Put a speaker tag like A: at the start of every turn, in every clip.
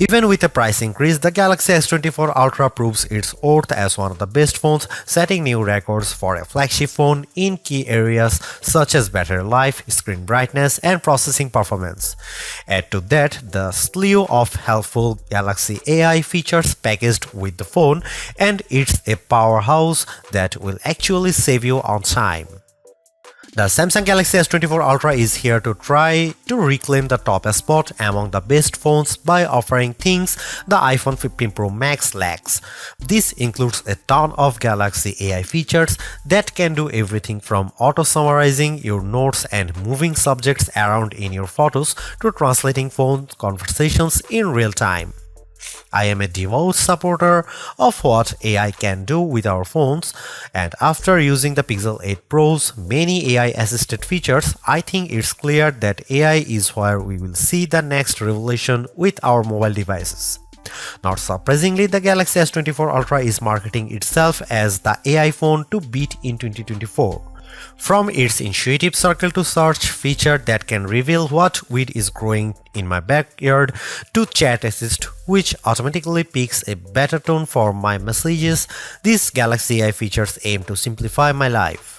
A: Even with a price increase, the Galaxy S24 Ultra proves its worth as one of the best phones, setting new records for a flagship phone in key areas such as battery life, screen brightness, and processing performance. Add to that the slew of helpful Galaxy AI features packaged with the phone, and it's a powerhouse that will actually save you on time. The Samsung Galaxy S24 Ultra is here to try to reclaim the top spot among the best phones by offering things the iPhone 15 Pro Max lacks. This includes a ton of Galaxy AI features that can do everything from auto-summarizing your notes and moving subjects around in your photos to translating phone conversations in real time. I am a devout supporter of what AI can do with our phones, and after using the Pixel 8 Pro's many AI-assisted features, I think it's clear that AI is where we will see the next revolution with our mobile devices. Not surprisingly, the Galaxy S24 Ultra is marketing itself as the AI phone to beat in 2024. From its intuitive circle to search feature that can reveal what weed is growing in my backyard to chat assist which automatically picks a better tone for my messages, these Galaxy AI features aim to simplify my life.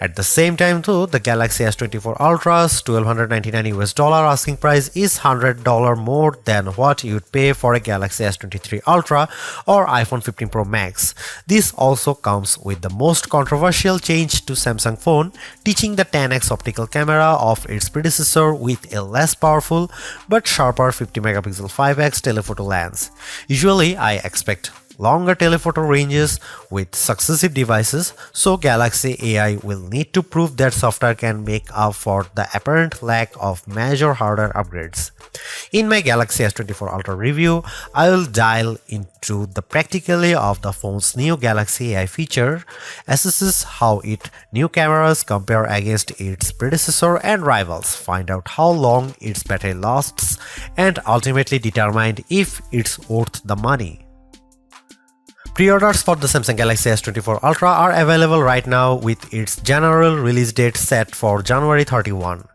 A: At the same time though, the Galaxy S24 Ultra's $1,299 asking price is $100 more than what you'd pay for a Galaxy S23 Ultra or iPhone 15 Pro Max. This also comes with the most controversial change to Samsung phone, teaching the 10x optical camera of its predecessor with a less powerful but sharper 50 megapixel 5x telephoto lens. Usually I expect longer telephoto ranges with successive devices, so Galaxy AI will need to prove that software can make up for the apparent lack of major hardware upgrades. In my Galaxy S24 Ultra review, I will dive into the practicality of the phone's new Galaxy AI feature, assesses how its new cameras compare against its predecessor and rivals, find out how long its battery lasts, and ultimately determine if it's worth the money. Pre-orders for the Samsung Galaxy S24 Ultra are available right now with its general release date set for January 31.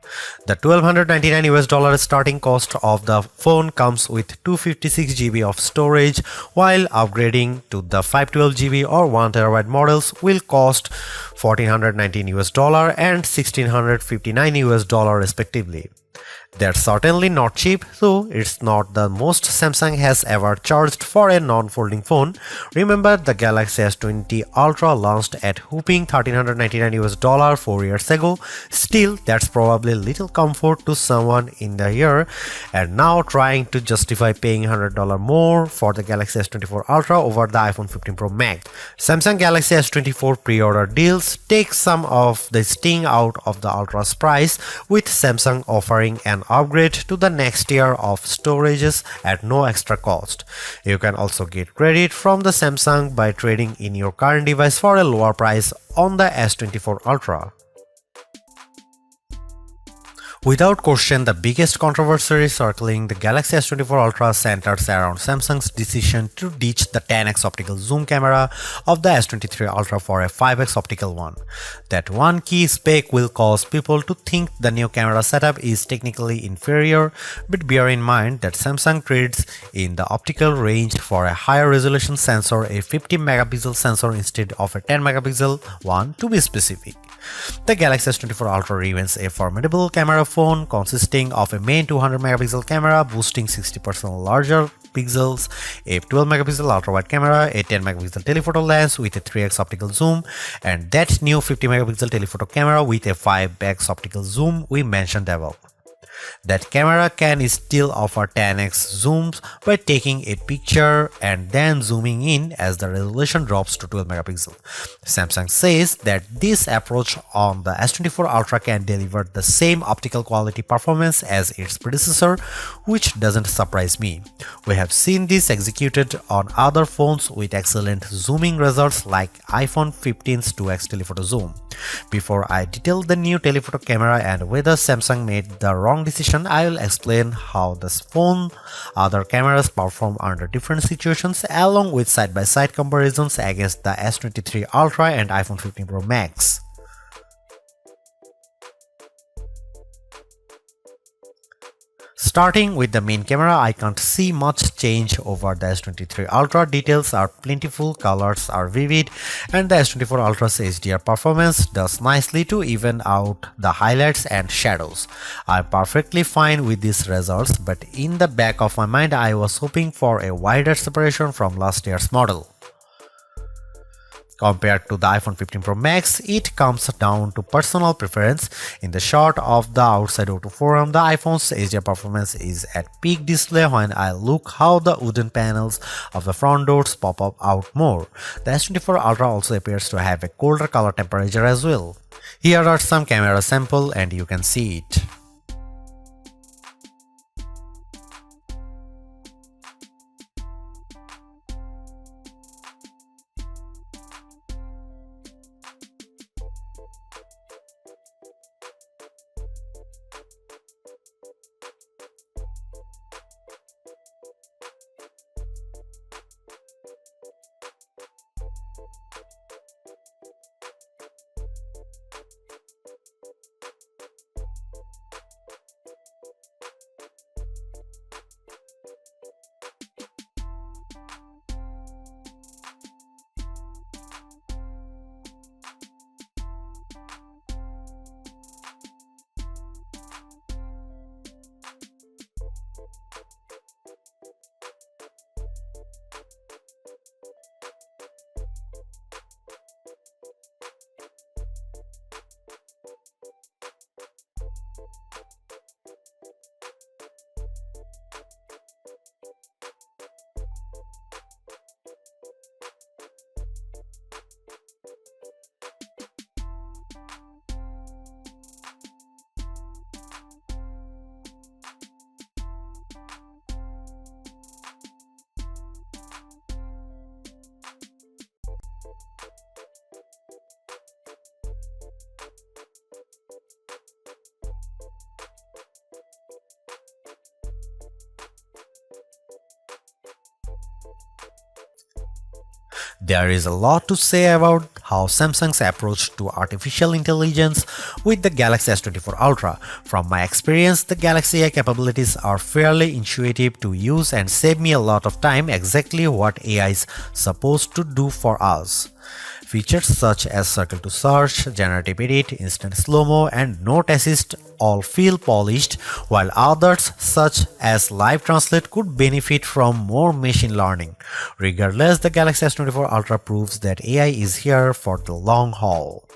A: The $1,299 starting cost of the phone comes with 256 GB of storage, while upgrading to the 512 GB or 1 TB models will cost $1,419 and $1,659 respectively. They're certainly not cheap, though it's not the most Samsung has ever charged for a non-folding phone. Remember, the Galaxy S20 Ultra launched at whopping $1,399 4 years ago. Still, that's probably little comfort to someone in the year, and now trying to justify paying $100 more for the Galaxy S24 Ultra over the iPhone 15 Pro Max. Samsung Galaxy S24 pre-order deals take some of the sting out of the Ultra's price, with Samsung offering an upgrade to the next tier of storages at no extra cost. You can also get credit from the Samsung by trading in your current device for a lower price on the S24 Ultra. Without question, the biggest controversy circling the Galaxy S24 Ultra centers around Samsung's decision to ditch the 10x optical zoom camera of the S23 Ultra for a 5x optical one. That one key spec will cause people to think the new camera setup is technically inferior, but bear in mind that Samsung trades in the optical range for a higher resolution sensor, a 50 megapixel sensor instead of a 10 megapixel one to be specific. The Galaxy S24 Ultra remains a formidable camera phone consisting of a main 200 megapixel camera boasting 60% larger pixels, a 12 megapixel ultra-wide camera, a 10 megapixel telephoto lens with a 3x optical zoom, and that new 50 megapixel telephoto camera with a 5x optical zoom we mentioned above. That camera can still offer 10x zooms by taking a picture and then zooming in as the resolution drops to 12 megapixel. Samsung says that this approach on the S24 Ultra can deliver the same optical quality performance as its predecessor, which doesn't surprise me. We have seen this executed on other phones with excellent zooming results like iPhone 15's 2x telephoto zoom. Before I detail the new telephoto camera and whether Samsung made the wrong decision, I will explain how this phone other cameras perform under different situations along with side-by-side comparisons against the S23 Ultra and iPhone 15 Pro Max. Starting with the main camera, I can't see much change over the S23 Ultra. Details are plentiful, colors are vivid, and the S24 Ultra's HDR performance does nicely to even out the highlights and shadows. I'm perfectly fine with these results, but in the back of my mind, I was hoping for a wider separation from last year's model. Compared to the iPhone 15 Pro Max, it comes down to personal preference. In the shot of the outside O2 forum, the iPhone's HDR performance is at peak display when I look how the wooden panels of the front doors pop up out more. The S24 Ultra also appears to have a colder color temperature as well. Here are some camera samples and you can see it. There is a lot to say about how Samsung's approach to artificial intelligence with the Galaxy S24 Ultra. From my experience, the Galaxy AI capabilities are fairly intuitive to use and save me a lot of time, exactly what AI is supposed to do for us. Features such as circle to search, generative edit, instant slow-mo, and note assist all feel polished, while others such as live translate could benefit from more machine learning. Regardless, the Galaxy S24 Ultra proves that AI is here for the long haul.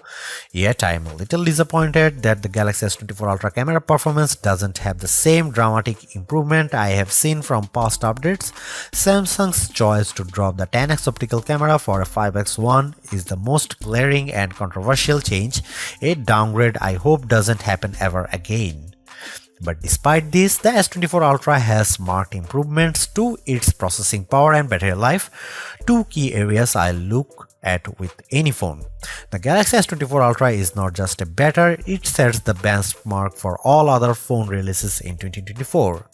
A: Yet I am a little disappointed that the Galaxy S24 Ultra camera performance doesn't have the same dramatic improvement I have seen from past updates. Samsung's choice to drop the 10x optical camera for a 5x one is the most glaring and controversial change, a downgrade I hope doesn't happen ever again. But despite this, the S24 Ultra has marked improvements to its processing power and battery life, two key areas I look at with any phone. The Galaxy S24 Ultra is not just a better, it sets the benchmark for all other phone releases in 2024.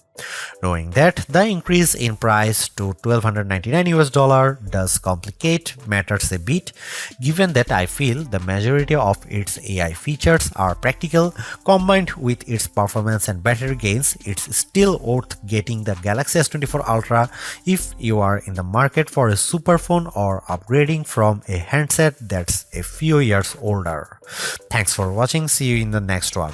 A: Knowing that the increase in price to $1,299 does complicate matters a bit, given that I feel the majority of its AI features are practical, combined with its performance and battery gains, it's still worth getting the Galaxy S24 Ultra if you are in the market for a super phone or upgrading from a handset that's a few years older. Thanks for watching, see you in the next one.